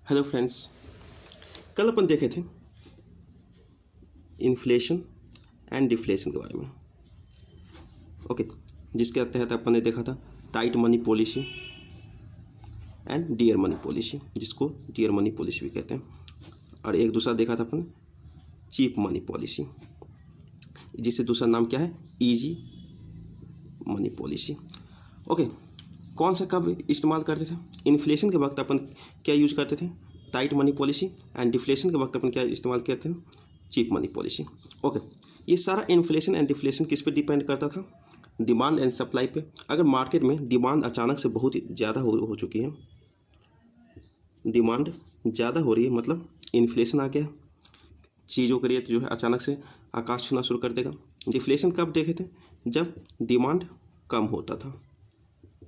Hello friends, कल अपन देखे थे इन्फ्लेशन एंड डिफ्लेशन के बारे में। ओके, जिसके तहत अपन ने देखा था tight money policy and dear money policy, जिसको डियर मनी पॉलिसी भी कहते हैं। और एक दूसरा देखा था अपन चीप मनी पॉलिसी, जिससे दूसरा नाम क्या है, इजी मनी पॉलिसी। ओके, कौन सा कब इस्तेमाल करते थे? इन्फ्लेशन के वक्त अपन क्या यूज करते थे? Tight money policy. And deflation के वक्त अपन क्या इस्तेमाल करते थे? Cheap money policy. ओके, ये सारा इन्फ्लेशन एंड डिफ्लेशन किस पे डिपेंड करता था? डिमांड एंड सप्लाई पे। अगर मार्केट में डिमांड अचानक से बहुत ज़्यादा हो चुकी है, डिमांड ज़्यादा हो रही है, मतलब इन्फ्लेशन आ गया, चीज़ों के रेट जो है अचानक से आकाश छूना शुरू कर देगा। डिफ्लेशन कब देखे थे? जब डिमांड कम होता था।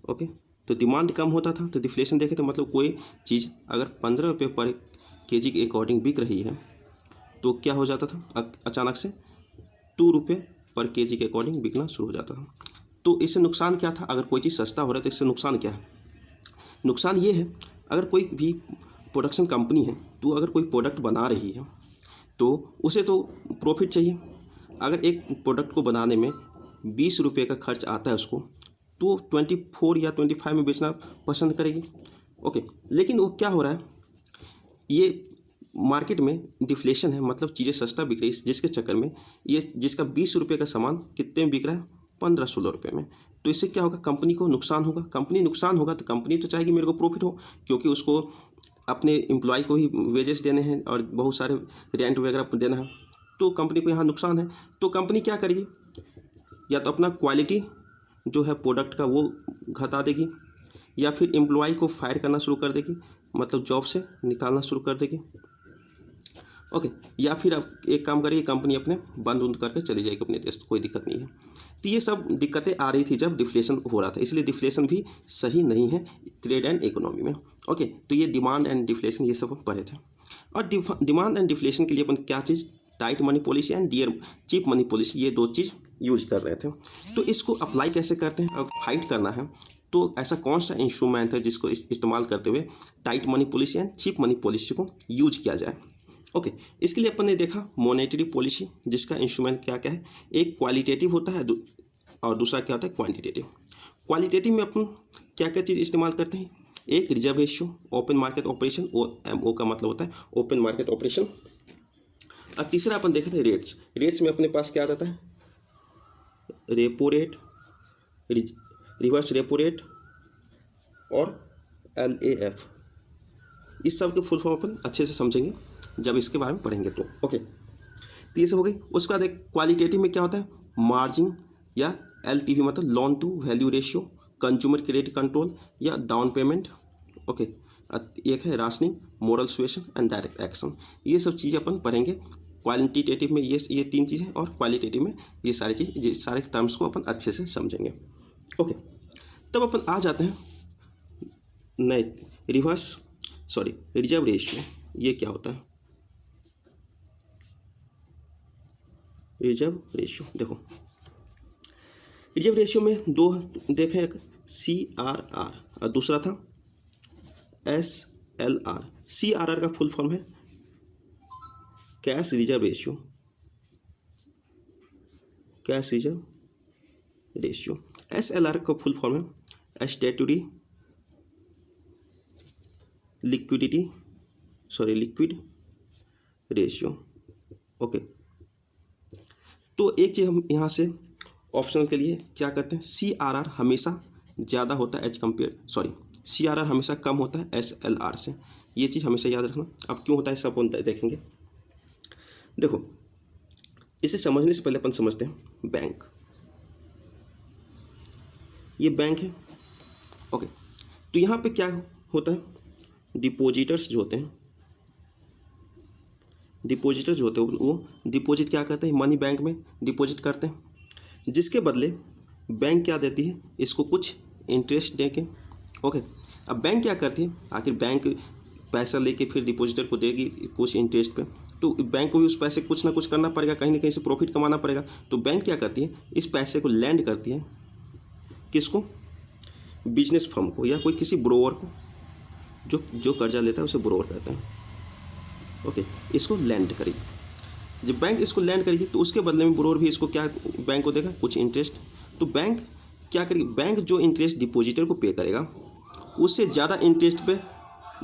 ओके, तो डिमांड कम होता था तो डिफ्लेशन देखे थे, मतलब कोई चीज़ अगर 15 रुपये पर केजी के अकॉर्डिंग बिक रही है तो क्या हो जाता था, अचानक से 2 रुपये पर केजी के अकॉर्डिंग बिकना शुरू हो जाता था। तो इससे नुकसान क्या था? अगर कोई चीज़ सस्ता हो रहा है तो इससे नुकसान क्या है? नुकसान ये है, अगर कोई भी प्रोडक्शन कंपनी है तो अगर कोई प्रोडक्ट बना रही है तो उसे तो प्रॉफिट चाहिए। अगर एक प्रोडक्ट को बनाने में 20 रुपये का खर्च आता है उसको, तो 24 या 25 में बेचना पसंद करेगी। ओके, लेकिन वो क्या हो रहा है, ये मार्केट में डिफ्लेशन है, मतलब चीज़ें सस्ता बिक रही है, जिसके चक्कर में ये जिसका 20 रुपये का सामान कितने में बिक रहा है? 15-16 रुपये में। तो इससे क्या होगा, कंपनी को नुकसान होगा। कंपनी नुकसान होगा तो कंपनी तो चाहेगी मेरे को प्रॉफिट हो, क्योंकि उसको अपने एम्प्लॉय को ही वेजेस देने हैं और बहुत सारे रेंट वगैरह देना है, तो कंपनी को यहाँ नुकसान है। तो कंपनी क्या करेगी, या तो अपना क्वालिटी जो है प्रोडक्ट का वो घटा देगी, या फिर एम्प्लॉय को फायर करना शुरू कर देगी, मतलब जॉब से निकालना शुरू कर देगी। ओके, या फिर अब एक काम करिए, कंपनी अपने बंद उंद करके चली जाएगी अपने देश, कोई दिक्कत नहीं है। तो ये सब दिक्कतें आ रही थी जब डिफ्लेशन हो रहा था, इसलिए डिफ्लेशन भी सही नहीं है ट्रेड एंड इकोनॉमी में। ओके, तो ये डिमांड एंड डिफ्लेशन ये सब पढ़े थे। और डिमांड एंड डिफ्लेशन के लिए अपन क्या चीज़, tight money policy and cheap money policy, ये दो चीज़ यूज कर रहे थे। तो इसको अप्लाई कैसे करते हैं? अगर फाइट करना है तो ऐसा कौन सा इंस्ट्रूमेंट है जिसको इस्तेमाल करते हुए tight money policy and cheap money policy को यूज किया जाए? ओके, इसके लिए अपन ने देखा मॉनेटरी पॉलिसी, जिसका इंस्ट्रूमेंट क्या क्या है, एक क्वालिटेटिव होता है और दूसरा क्या होता है, क्वांटिटेटिव। क्वालिटेटिव में अपन क्या क्या चीज़ इस्तेमाल करते हैं? एक reserve ratio, open market operation, OMO का मतलब होता है ओपन मार्केट ऑपरेशन। और तीसरा अपन देख रहे हैं रेट्स। रेट्स में अपने पास क्या आ जाता है, repo rate, reverse repo rate और LAF। इस सब के फुल फॉर्म अपन अच्छे से समझेंगे जब इसके बारे में पढ़ेंगे तो। ओके, तो ये सब हो गई। उसके बाद एक क्वालिटेटिव में क्या होता है, मार्जिन या LTV, मतलब loan to value ratio, consumer credit control या डाउन पेमेंट। ओके, एक है rationing, moral suasion and direct action. ये सब चीज़ें अपन पढ़ेंगे। क्वालिटेटिव में ये 3 चीज़ें और क्वालिटेटिव में ये सारी चीज़, सारे टर्म्स को अपन अच्छे से समझेंगे। ओके, तब अपन आ जाते हैं नए रिजर्व रेशियो। ये क्या होता है रिजर्व रेशियो? देखो, रिजर्व रेशियो में दो देखें, एक CRR और दूसरा था SLR। CRR का फुल फॉर्म है cash reserve ratio, cash reserve ratio. SLR का फुल फॉर्म है स्टैट्यूटरी लिक्विड रेशियो। ओके, तो एक चीज़ हम यहाँ से ऑप्शनल के लिए क्या करते हैं, CRR हमेशा ज़्यादा होता है CRR हमेशा कम होता है SLR से। ये चीज़ हमेशा याद रखना। अब क्यों होता है सब देखेंगे। देखो, इसे समझने से पहले अपन समझते हैं बैंक। ये बैंक है। ओके, तो यहाँ पे क्या होता है, डिपोजिटर्स जो होते हैं वो डिपॉजिट क्या करते हैं, मनी बैंक में डिपॉजिट करते हैं, जिसके बदले बैंक क्या देती है, इसको कुछ इंटरेस्ट देके। ओके, अब बैंक क्या करती है, आखिर बैंक पैसा लेके फिर डिपॉजिटर को देगी कुछ इंटरेस्ट पे, तो बैंक को भी उस पैसे कुछ ना कुछ करना पड़ेगा, कहीं ना कहीं से प्रॉफिट कमाना पड़ेगा। तो बैंक क्या करती है, इस पैसे को लैंड करती है, किसको, बिजनेस फर्म को या कोई किसी ब्रोवर को। जो कर्जा लेता है उसे बोरोवर कहते हैं। ओके, इसको लैंड करेगी। जब बैंक इसको लैंड करेगी तो उसके बदले में बोरोवर भी इसको क्या बैंक को देगा, कुछ इंटरेस्ट। तो बैंक क्या करेगी, बैंक जो इंटरेस्ट डिपॉजिटर को पे करेगा उससे ज़्यादा इंटरेस्ट पे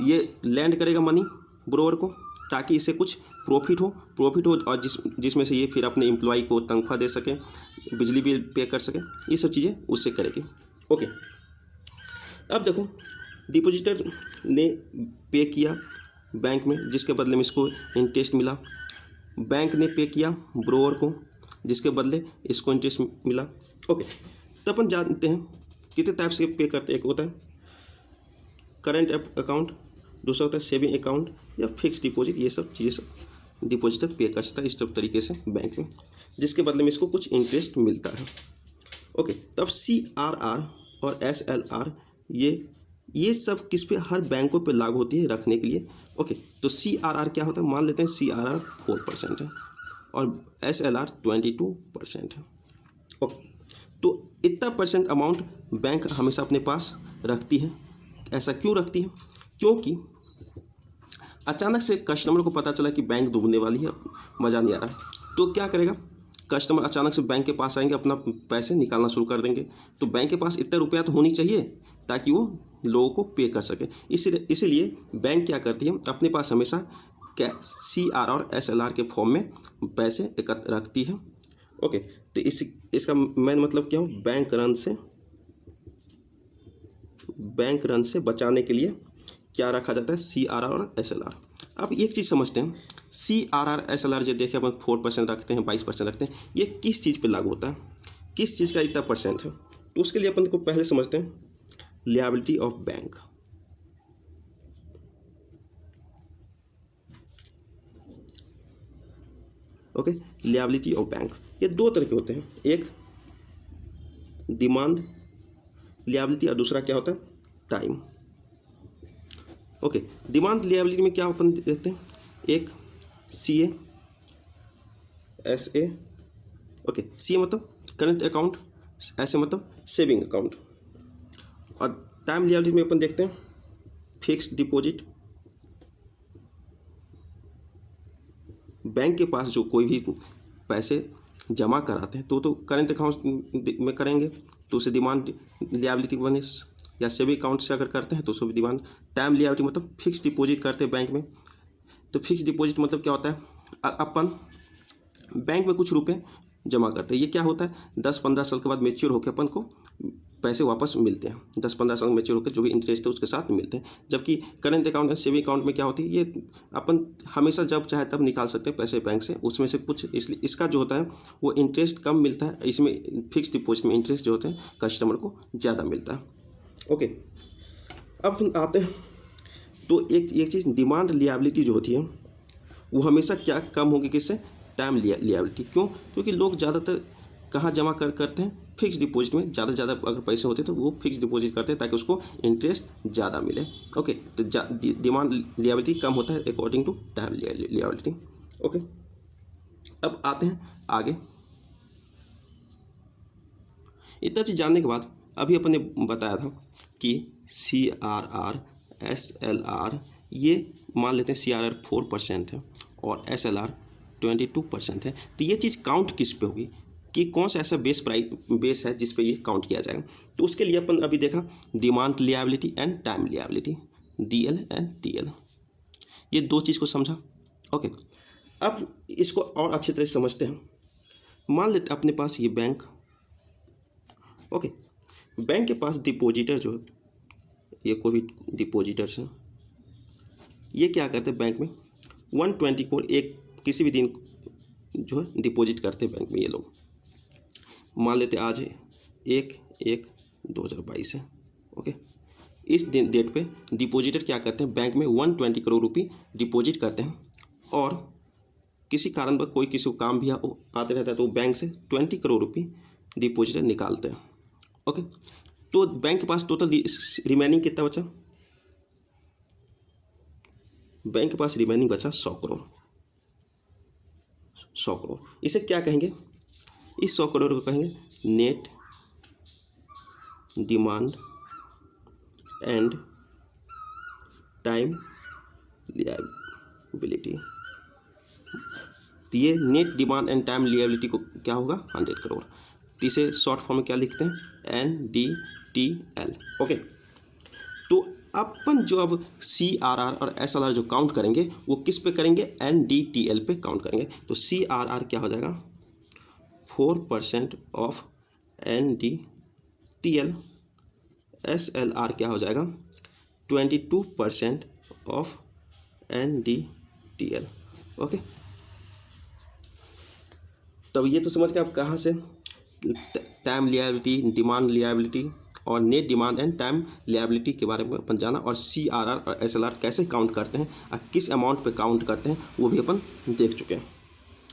ये लैंड करेगा मनी बोरोवर को, ताकि इससे कुछ प्रॉफिट हो और जिसमें से ये फिर अपने एम्प्लॉय को तनख्वाह दे सके, बिजली बिल पे कर सके, ये सब चीज़ें उससे करेगी। ओके, अब देखो डिपॉजिटर ने पे किया बैंक में, जिसके बदले में इसको इंटरेस्ट मिला। बैंक ने पे किया बोरोवर को, जिसके बदले इसको इंटरेस्ट मिला। ओके, तो अपन जानते हैं कितने टाइप से पे करते हैं। एक होता है करंट अकाउंट, दूसरा होता है सेविंग अकाउंट या फिक्स डिपॉजिट। ये सब चीज़ें सब डिपॉजिटर पे कर सकता है इस तरीके से बैंक में, जिसके बदले में इसको कुछ इंटरेस्ट मिलता है। ओके, तब CRR और SLR ये सब किस पे, हर बैंकों पे लागू होती है रखने के लिए। ओके, तो CRR क्या होता है, मान लेते हैं CRR 4% है और SLR 22% है। ओके, तो इतना परसेंट अमाउंट बैंक हमेशा अपने पास रखती है। ऐसा क्यों रखती है, क्योंकि अचानक से कस्टमर को पता चला कि बैंक डूबने वाली है, मज़ा नहीं आ रहा, तो क्या करेगा, कस्टमर अचानक से बैंक के पास आएंगे, अपना पैसे निकालना शुरू कर देंगे। तो बैंक के पास इतना रुपया तो होनी चाहिए ताकि वो लोगों को पे कर सके। इसीलिए बैंक क्या करती है, अपने पास हमेशा CRR और SLR के फॉर्म में पैसे एकत्र रखती है। ओके, तो इसका मेन मतलब क्या हो, बैंक रन से बचाने के लिए क्या रखा जाता है, CRR और SLR। अब एक चीज़ समझते हैं, CRR SLR जो देखे अपन 4% रखते हैं, 22% रखते हैं, ये किस चीज़ पे लागू होता है, किस चीज़ का इतना परसेंट है। तो उसके लिए अपन को पहले समझते हैं liability of bank. Okay, liability of bank, ये दो तरह के होते हैं, एक डिमांड लिएबिलिटी और दूसरा क्या होता है, टाइम। ओके, डिमांड लिएबिलिटी में क्या अपन देखते हैं, एक CA SA। ओके, CA मतलब करंट अकाउंट, SA मतलब सेविंग अकाउंट। और टाइम लिएबिलिटी में अपन देखते हैं फिक्स्ड डिपॉजिट, बैंक के पास जो कोई भी पैसे जमा कराते हैं तो करंट अकाउंट में करेंगे तो उसे डिमांड लिएबिलिटी बने, या सेविंग अकाउंट से अगर करते हैं तो उसे डिमांड। टाइम लिएबिलिटी मतलब फिक्स डिपॉजिट करते हैं बैंक में। तो फिक्स डिपॉजिट मतलब क्या होता है, अपन बैंक में कुछ रुपए जमा करते हैं, ये क्या होता है 10-15 साल के बाद मैच्योर होकर अपन को पैसे वापस मिलते हैं, 10-15 साल मैच्योर होकर जो भी इंटरेस्ट है उसके साथ मिलते हैं। जबकि करंट अकाउंट और सेविंग अकाउंट में क्या होती है, ये अपन हमेशा जब चाहे तब निकाल सकते हैं पैसे बैंक से, उसमें से कुछ, इसलिए इसका जो होता है वो इंटरेस्ट कम मिलता है, इसमें फिक्स डिपॉजिट में इंटरेस्ट जो होते हैं कस्टमर को ज़्यादा मिलता है। ओके, अब आते हैं तो एक चीज़ डिमांड लिएबिलिटी जो होती है वो हमेशा क्या कम होगी, किससे, टाइम लिएबिलिटी। क्यों, क्योंकि लोग ज़्यादातर कहाँ जमा करते हैं, फिक्स डिपॉजिट में। ज़्यादा से ज़्यादा अगर पैसे होते हैं तो वो फिक्स डिपॉजिट करते हैं ताकि उसको इंटरेस्ट ज़्यादा मिले। ओके, तो डिमांड लिएबिलिटी कम होता है according to time liability. Okay, अब आते हैं आगे। इतना चीज़ जानने के बाद अभी अपन ने बताया था कि CRR SLR, ये मान लेते हैं CRR 4% है और SLR 22% है। तो ये चीज़ काउंट किस पे होगी, कि कौन सा ऐसा बेस है जिस पे ये काउंट किया जाएगा। तो उसके लिए अपन अभी देखा demand liability and time liability, DL and TL, ये दो चीज़ को समझा। ओके, अब इसको और अच्छी तरह से समझते हैं। मान लेते अपने पास ये बैंक, ओके, बैंक के पास डिपॉजिटर जो है, ये कोई भी डिपॉजिटर्स हैं, ये क्या करते हैं बैंक में 120 करोड़ एक किसी भी दिन जो है डिपॉजिट करते हैं बैंक में। ये लोग मान लेते आज 1/1/2022 है। ओके, इस दिन डेट पे डिपॉजिटर क्या करते हैं, बैंक में 120 करोड़ रुपये डिपॉजिट करते हैं, और किसी कारण पर कोई किसी को काम भी आते रहता है तो बैंक से 20 करोड़ रुपये डिपॉजिटर निकालते हैं। ओके, तो बैंक के पास टोटल रिमेनिंग कितना बचा, बैंक के पास रिमेनिंग बचा 100 करोड़। 100 करोड़, इसे क्या कहेंगे, इस 100 करोड़ को कहेंगे net demand and time liability. तो ये net demand and time liability को क्या होगा 100 करोड़। तो इसे शॉर्ट फॉर्म में क्या लिखते हैं NDTL। ओके, तो अपन जो अब CRR और SLR जो काउंट करेंगे वो किस पे करेंगे, NDTL पे काउंट करेंगे। तो CRR क्या हो जाएगा 4% ऑफ NDTL, SLR क्या हो जाएगा 22% ऑफ NDTL। ओके, तब ये तो समझ के आप कहाँ से टाइम लिएबिलिटी, डिमांड लिएबिलिटी और net demand and time liability के बारे में अपन जाना, और CRR और SLR कैसे काउंट करते हैं और किस अमाउंट पे काउंट करते हैं वो भी अपन देख चुके हैं।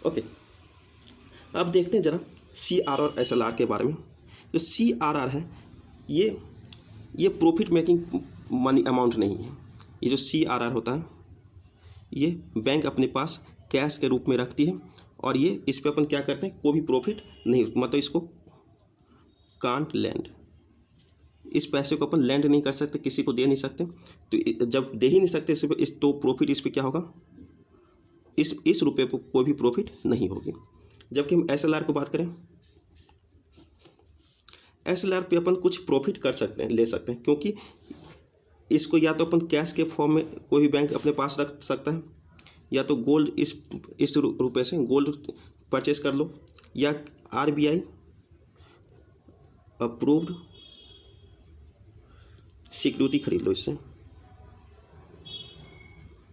ओके, अब देखते हैं जरा CRR और SLR के बारे में। जो CRR है ये प्रॉफिट मेकिंग मनी अमाउंट नहीं है। ये जो CRR होता है ये बैंक अपने पास कैश के रूप में रखती है, और ये इस पे अपन क्या करते हैं, कोई भी प्रॉफिट नहीं, मतलब इसको कांट लैंड, इस पैसे को अपन लैंड नहीं कर सकते, किसी को दे नहीं सकते। तो जब दे ही नहीं सकते इस तो प्रॉफिट इस पे क्या होगा, इस रुपये पर कोई भी प्रॉफिट नहीं होगी। जबकि हम SLR को बात करें, SLR पे अपन कुछ प्रॉफिट कर सकते हैं, ले सकते हैं, क्योंकि इसको या तो अपन कैश के फॉर्म में कोई भी बैंक अपने पास रख सकता है, या तो गोल्ड इस रुपये से गोल्ड परचेस कर लो, या RBI अप्रूव्ड सिक्योरिटी खरीद लो इससे।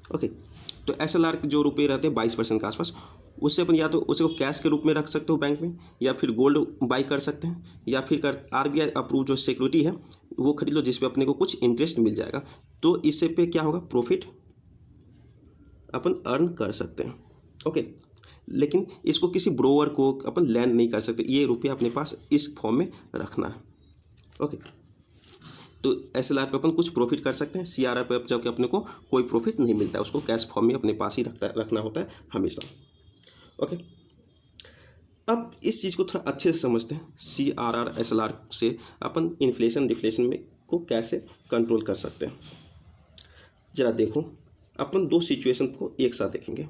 ओके, तो SLR के जो रुपये रहते हैं 22% के आसपास, उससे अपन या तो उसे को कैश के रूप में रख सकते हो बैंक में, या फिर गोल्ड बाई कर सकते हैं, या फिर RBI अप्रूव जो सिक्योरिटी है वो खरीद लो, जिस पे अपने को कुछ इंटरेस्ट मिल जाएगा। तो इससे पे क्या होगा, प्रॉफिट अपन अर्न कर सकते हैं। ओके, लेकिन इसको किसी ब्रोवर को अपन लैंड नहीं कर सकते, ये रुपया अपने पास इस फॉर्म में रखना है। ओके, तो SLR पे अपन कुछ प्रॉफिट कर सकते हैं, CRR पे जबकि अपने को कोई प्रॉफिट नहीं मिलता है, उसको कैश फॉर्म में अपने पास ही रखना होता है हमेशा। ओके, अब इस चीज़ को थोड़ा अच्छे से समझते हैं, CRR SLR से अपन इन्फ्लेशन डिफ्लेशन में को कैसे कंट्रोल कर सकते हैं। जरा देखो, अपन दो सिचुएशन को एक साथ देखेंगे।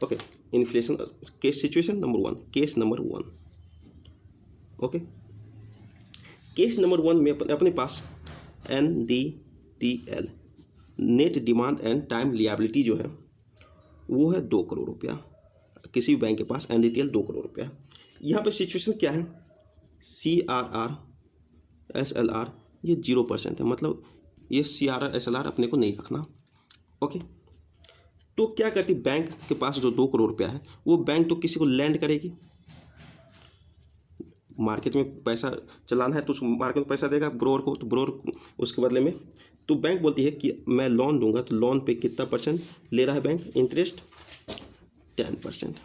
Okay, inflation case situation number 1, case number 1। Okay, case number 1 में अपने पास NDTL net demand and time liability जो है वो है 2 करोड़ रुपया। किसी भी बैंक के पास NDTL 2 करोड़ रुपया। यहाँ पे सिचुएशन क्या है, CRR SLR ये 0% है, मतलब ये CRR SLR अपने को नहीं रखना। ओके, तो क्या करती बैंक के पास जो 2 करोड़ रुपया है वो बैंक तो किसी को लैंड करेगी, मार्केट में पैसा चलाना है तो उसको मार्केट में पैसा देगा ब्रोकर को, तो ब्रोकर उसके बदले में तो बैंक बोलती है कि मैं लोन दूंगा, तो लोन पे कितना परसेंट ले रहा है बैंक, इंटरेस्ट 10%।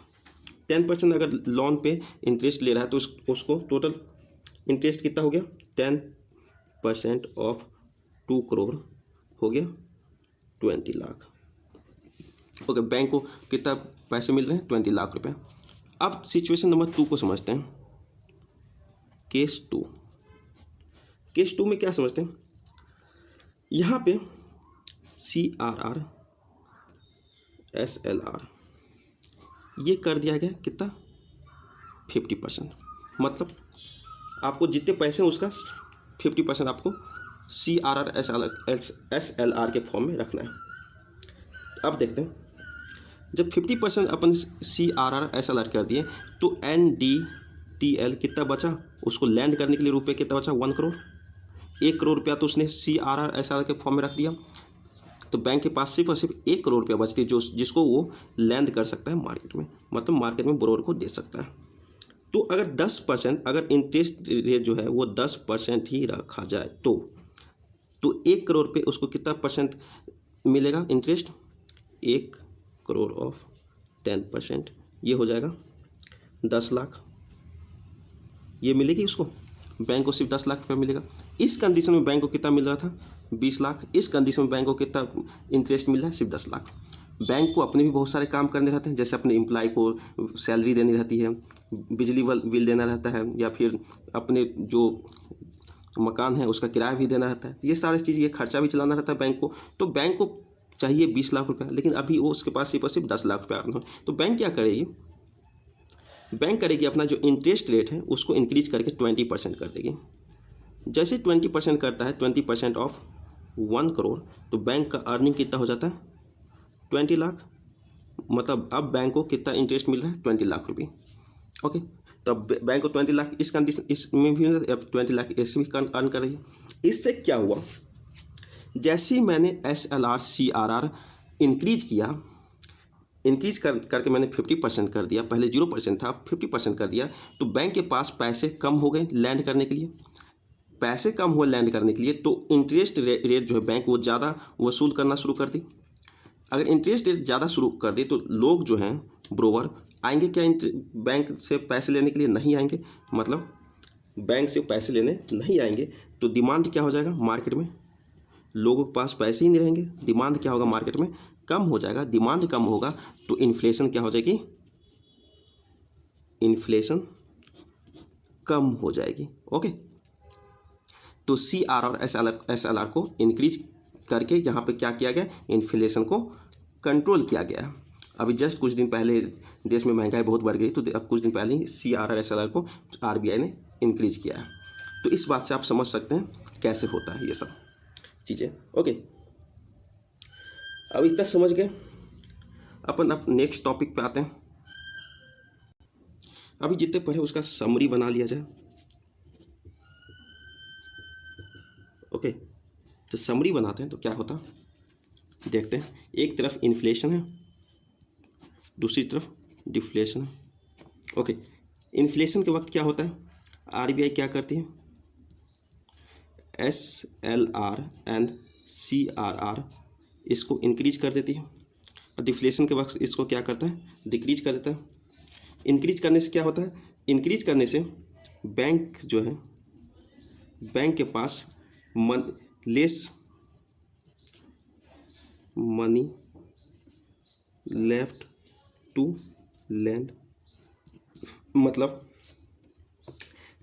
10% अगर लोन पे इंटरेस्ट ले रहा है तो उसको टोटल इंटरेस्ट कितना हो गया, 10% ऑफ 2 करोड़ हो गया 20 लाख। ओके, बैंक को कितना पैसे मिल रहे हैं, 20 लाख रुपए। अब सिचुएशन नंबर 2 को समझते हैं, केस 2। केस 2 में क्या समझते हैं, यहाँ पे CRR SLR ये कर दिया गया कितना, 50%, मतलब आपको जितने पैसे हैं उसका 50% आपको CRR SLR के फॉर्म में रखना है। अब देखते हैं, जब 50% अपन CRR SLR कर दिए तो NDTL कितना बचा, उसको लैंड करने के लिए रुपये कितना बचा, 1 करोड़। 1 करोड़ रुपया तो उसने CRR SLR के फॉर्म में रख दिया, तो बैंक के पास सिर्फ और सिर्फ 1 करोड़ रुपया बचती है जिसको वो लैंड कर सकता है मार्केट में, मतलब मार्केट में ब्रोकर को दे सकता है। तो अगर 10% अगर इंटरेस्ट रेट जो है वो 10% ही रखा जाए तो 1 करोड़ पे उसको कितना परसेंट मिलेगा इंटरेस्ट, 1 करोड़ ऑफ 10% ये हो जाएगा 10 लाख, ये मिलेगी उसको, बैंक को सिर्फ 10 लाख रुपया मिलेगा। इस कंडीशन में बैंक को कितना मिल रहा था, 20 लाख। इस कंडीशन में बैंक को कितना इंटरेस्ट मिल रहा है, सिर्फ 10 लाख। बैंक को अपने भी बहुत सारे काम करने रहते हैं, जैसे अपने एम्प्लॉय को सैलरी देनी रहती है, बिजली बिल देना रहता है, या फिर अपने जो मकान है उसका किराया भी देना रहता है, ये सारी चीज़, ये खर्चा भी चलाना रहता है बैंक को। तो बैंक को चाहिए 20 लाख रुपया, लेकिन अभी वो उसके पास सिर्फ और सिर्फ 10 लाख रुपया अर्न हो। तो बैंक क्या करेगी, बैंक करेगी अपना जो इंटरेस्ट रेट है उसको इंक्रीज करके 20% कर देगी। जैसे 20% करता है, 20% ऑफ 1 करोड़, तो बैंक का अर्निंग कितना हो जाता है, 20 लाख। मतलब अब बैंक को कितना इंटरेस्ट मिल रहा है, 20 लाख रुपये। ओके, तो अब बैंक को 20 लाख इस कंडीशन, इसमें भी अब 20 लाख इसमें भी अर्न कर रही है। इससे क्या हुआ, जैसे ही मैंने SLR CRR इंक्रीज किया, इंक्रीज करके मैंने 50% कर दिया, पहले 0% था 50% कर दिया, तो बैंक के पास पैसे कम हो गए लैंड करने के लिए। पैसे कम हुए लैंड करने के लिए, तो इंटरेस्ट रेट जो है बैंक वो ज़्यादा वसूल करना शुरू कर दी। अगर इंटरेस्ट रेट ज़्यादा शुरू कर दी तो लोग जो हैं ब्रोवर आएंगे क्या, बैंक से पैसे लेने के लिए नहीं आएंगे, मतलब बैंक से पैसे लेने नहीं आएंगे, तो डिमांड क्या हो जाएगा मार्केट में, लोगों के पास पैसे ही नहीं रहेंगे, डिमांड क्या होगा मार्केट में, कम हो जाएगा। डिमांड कम होगा तो इन्फ्लेशन क्या हो जाएगी, इन्फ्लेशन कम हो जाएगी। ओके, तो CR और SLR को इंक्रीज करके यहाँ पे क्या किया गया, इन्फ्लेशन को कंट्रोल किया गया। अभी जस्ट कुछ दिन पहले देश में महंगाई बहुत बढ़ गई, तो अब कुछ दिन पहले ही CR और SLR को RBI ने इंक्रीज किया है। तो इस बात से आप समझ सकते हैं कैसे होता है ये सब चीज़ें। ओके, अब इतना समझ गए, अपन अब नेक्स्ट टॉपिक पे आते हैं। अभी जितने पढ़े उसका समरी बना लिया जाए। ओके, तो समरी बनाते हैं तो क्या होता देखते हैं। एक तरफ इन्फ्लेशन है, दूसरी तरफ डिफ्लेशन है। ओके, इन्फ्लेशन के वक्त क्या होता है, RBI क्या करती है, SLR एंड CRR इसको इंक्रीज कर देती है, और डिफ्लेशन के वक्त इसको क्या करता है, डिक्रीज कर देता है। इंक्रीज करने से क्या होता है, इंक्रीज करने से बैंक जो है, बैंक के पास less money left to lend, मतलब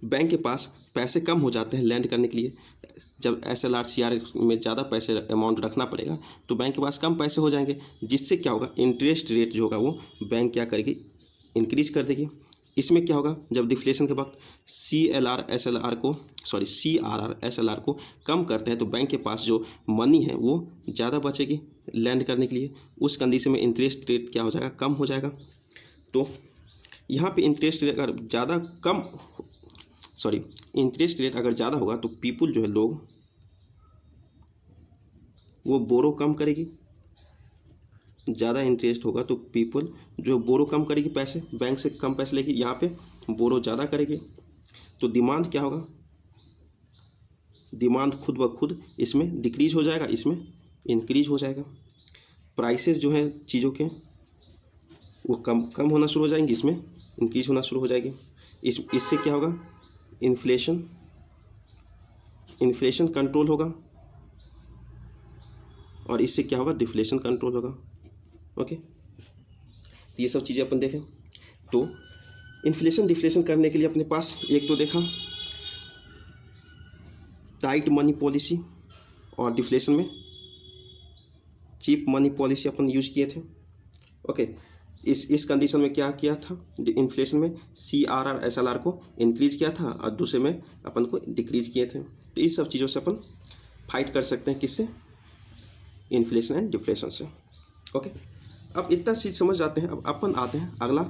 बैंक के पास पैसे कम हो जाते हैं लैंड करने के लिए। जब SLR CR में ज़्यादा पैसे अमाउंट रखना पड़ेगा तो बैंक के पास कम पैसे हो जाएंगे, जिससे क्या होगा, इंटरेस्ट रेट जो होगा वो बैंक क्या करेगी, इंक्रीज कर देगी। इसमें क्या होगा, जब डिफ्लेशन के वक्त CRR SLR को कम करते हैं तो बैंक के पास जो मनी है वो ज़्यादा बचेगी लैंड करने के लिए। उस कंडीशन में इंटरेस्ट रेट क्या हो जाएगा, कम हो जाएगा। तो यहाँ पे इंटरेस्ट रेट अगर इंटरेस्ट रेट अगर ज़्यादा होगा तो पीपुल जो है, लोग वो बोरो कम करेगी। ज़्यादा इंटरेस्ट होगा तो पीपल जो बोरो कम करेगी, पैसे बैंक से कम पैसे लेगी, यहाँ पे बोरो ज़्यादा करेगी। तो डिमांड क्या होगा, डिमांड खुद ब खुद इसमें डिक्रीज हो जाएगा, इसमें इंक्रीज हो जाएगा। प्राइसेस जो हैं चीज़ों के वो कम होना शुरू हो जाएंगी, इसमें इंक्रीज होना शुरू हो जाएगी। इससे क्या होगा, इन्फ्लेशन कंट्रोल होगा, और इससे क्या होगा, डिफ्लेशन कंट्रोल होगा। ओके, ये सब चीज़ें अपन देखें। तो इन्फ्लेशन डिफ्लेशन करने के लिए अपने पास एक तो देखा टाइट मनी पॉलिसी, और डिफ्लेशन में चीप मनी पॉलिसी अपन यूज किए थे। ओके, इस कंडीशन में क्या किया था, इन्फ्लेशन में CRR SLR को इंक्रीज किया था, और दूसरे में अपन को डिक्रीज किए थे। तो इस सब चीज़ों से अपन फाइट कर सकते हैं, किससे, इन्फ्लेशन एंड डिफ्लेशन से। ओके, अब इतना चीज़ समझ जाते हैं। अब अपन आते हैं अगला,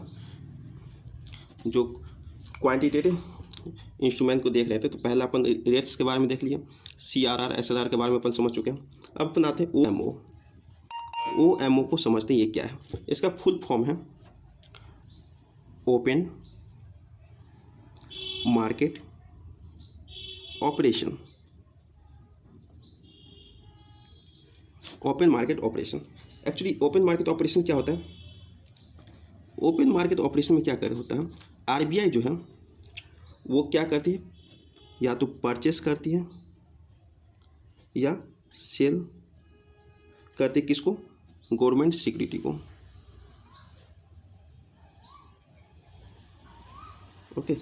जो क्वांटिटेटिव इंस्ट्रूमेंट को देख रहे थे। तो पहला अपन रेट्स के बारे में देख लिए, CRR SLR के बारे में अपन समझ चुके हैं। अब अपन आते हैं OMO को समझते हैं, ये क्या है। इसका फुल फॉर्म है open market operation. Open market operation, actually open market operation क्या होता है, ओपन मार्केट ऑपरेशन में क्या कर होता है, RBI जो है वो क्या करती है, या तो परचेस करती है या सेल करती है, किसको, गवर्नमेंट सिक्योरिटी को। ओके,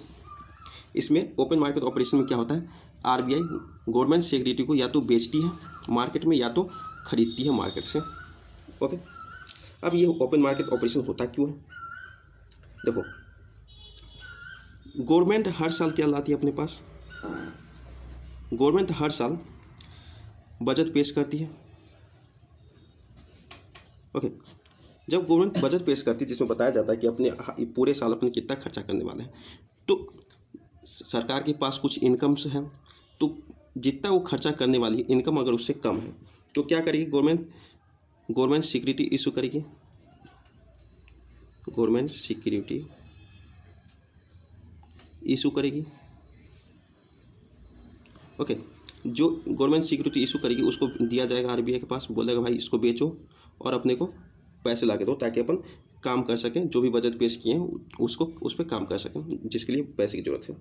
इसमें ओपन मार्केट ऑपरेशन में क्या होता है, आरबीआई गवर्नमेंट सिक्योरिटी को या तो बेचती है मार्केट में या तो खरीदती है मार्केट से। ओके, अब ये ओपन मार्केट ऑपरेशन होता क्यों है? देखो, गवर्नमेंट हर साल क्या लाती है अपने पास, गवर्नमेंट हर साल बजट पेश करती है। ओके, जब गवर्नमेंट बजट पेश करती है जिसमें बताया जाता है कि अपने पूरे साल अपने कितना खर्चा करने वाले हैं, तो सरकार के पास कुछ इनकम्स हैं, तो जितना वो खर्चा करने वाली है इनकम अगर उससे कम है तो क्या करेगी गवर्नमेंट सिक्योरिटी इशू करेगी, गवर्नमेंट सिक्योरिटी इशू करेगी। ओके, जो गवर्नमेंट सिक्योरिटी इशू करेगी उसको दिया जाएगा आरबीआई के पास, बोलेगा भाई इसको बेचो और अपने को पैसे ला के दो ताकि अपन काम कर सकें, जो भी बजट पेश किए हैं उसको उस पर काम कर सकें, जिसके लिए पैसे की जरूरत है।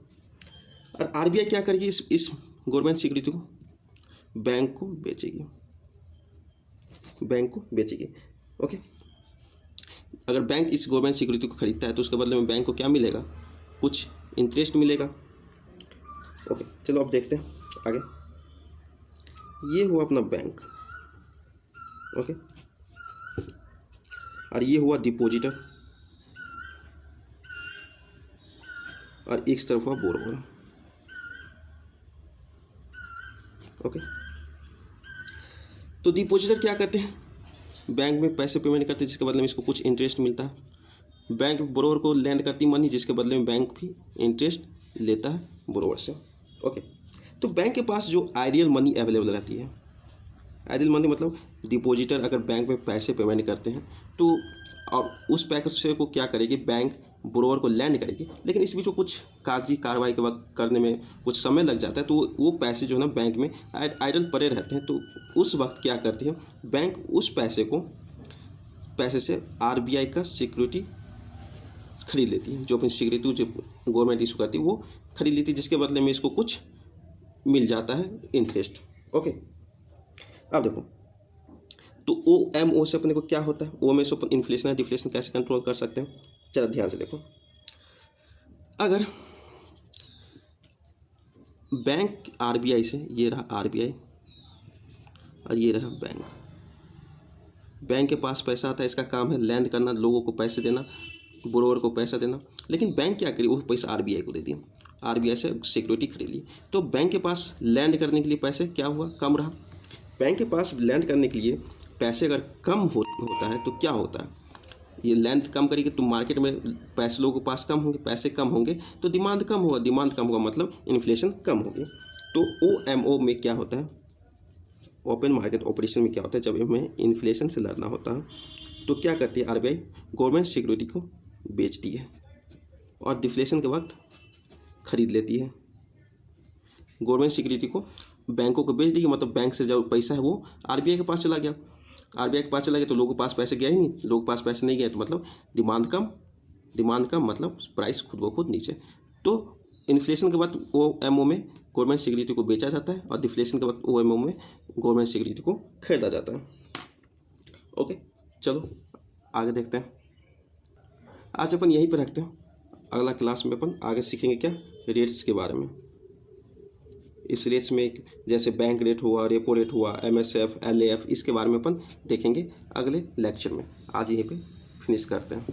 और आरबीआई क्या करेगी, इस गवर्नमेंट सिक्योरिटी को बैंक को बेचेगी, बैंक को बेचेगी। ओके, अगर बैंक इस गवर्नमेंट सिक्योरिटी को खरीदता है तो उसके बदले में बैंक को क्या मिलेगा, कुछ इंटरेस्ट मिलेगा। ओके, चलो अब देखते हैं आगे। ये हुआ अपना बैंक, ओके, और ये हुआ डिपॉजिटर और एक तरफ हुआ बोरोवर। ओके, तो डिपॉजिटर क्या करते हैं, बैंक में पैसे पेमेंट करते हैं जिसके बदले में इसको कुछ इंटरेस्ट मिलता है। बैंक बोरोवर को लैंड करती मनी जिसके बदले में बैंक भी इंटरेस्ट लेता है बोरोवर से। ओके, तो बैंक के पास जो आइडियल मनी अवेलेबल रहती है, आइडियल मनी मतलब डिपॉजिटर अगर बैंक में पैसे पेमेंट करते हैं तो अब उस पैसे को क्या करेगी, बैंक बोरोवर को लैंड करेगी, लेकिन इस बीच में कुछ कागजी कार्रवाई के वक्त करने में कुछ समय लग जाता है, तो वो पैसे जो है ना बैंक में आइडल पड़े रहते हैं। तो उस वक्त क्या करती है बैंक, उस पैसे से आरबीआई का सिक्योरिटी खरीद लेती है, जो अपनी सिक्योरिटी जो गवर्नमेंट इशू करती है वो खरीद लेती है, जिसके बदले में इसको कुछ मिल जाता है इंटरेस्ट। ओके, अब देखो, तो OMO से अपने को क्या होता है, OMO से अपन इन्फ्लेशन या डिफ्लेशन कैसे कंट्रोल कर सकते हैं, चलो ध्यान से देखो। अगर बैंक आरबीआई से, ये रहा आरबीआई और ये रहा बैंक, बैंक के पास पैसा आता है, इसका काम है लैंड करना, लोगों को पैसे देना, बोरोवर को पैसा देना, लेकिन बैंक क्या करी, वो पैसा आरबीआई को दे दिया, आरबीआई से सिक्योरिटी खरीद ली, तो बैंक के पास लैंड करने के लिए पैसे क्या हुआ, कम रहा। बैंक के पास लैंड करने के लिए पैसे अगर कम होता है तो क्या होता है, ये लैंड कम करेगी तो मार्केट में पैसे लोगों के पास कम होंगे, पैसे कम होंगे तो डिमांड कम होगा, डिमांड कम होगा मतलब इन्फ्लेशन कम होगी। तो OMO में क्या होता है, ओपन मार्केट ऑपरेशन में क्या होता है, जब हमें इन्फ्लेशन से लड़ना होता है तो क्या करती है आरबीआई, गवर्नमेंट सिक्योरिटी को बेचती है और डिफ्लेशन के वक्त खरीद लेती है। गवर्नमेंट सिक्योरिटी को बैंकों को बेच देगी, मतलब बैंक से जो पैसा है वो आरबीआई के पास चला गया, आरबीआई के पास चला गया तो लोगों के पास पैसे गया ही नहीं, लोगों के पास पैसे नहीं गए तो मतलब डिमांड कम मतलब प्राइस खुद ब खुद नीचे। तो इन्फ्लेशन के वक्त OMO में गवर्नमेंट सिक्योरिटी को बेचा जाता है और डिफ्लेशन के वक्त OMO में गवर्नमेंट सिक्योरिटी को खरीदा जाता है। ओके, चलो आगे देखते हैं। आज अपन यहीं पर रखते हैं, अगला क्लास में अपन आगे सीखेंगे क्या, रेट्स के बारे में। इस रेट्स में जैसे बैंक रेट हुआ, रेपो रेट हुआ, MSF, LAF, इसके बारे में अपन देखेंगे अगले लेक्चर में। आज यहीं पे फिनिश करते हैं।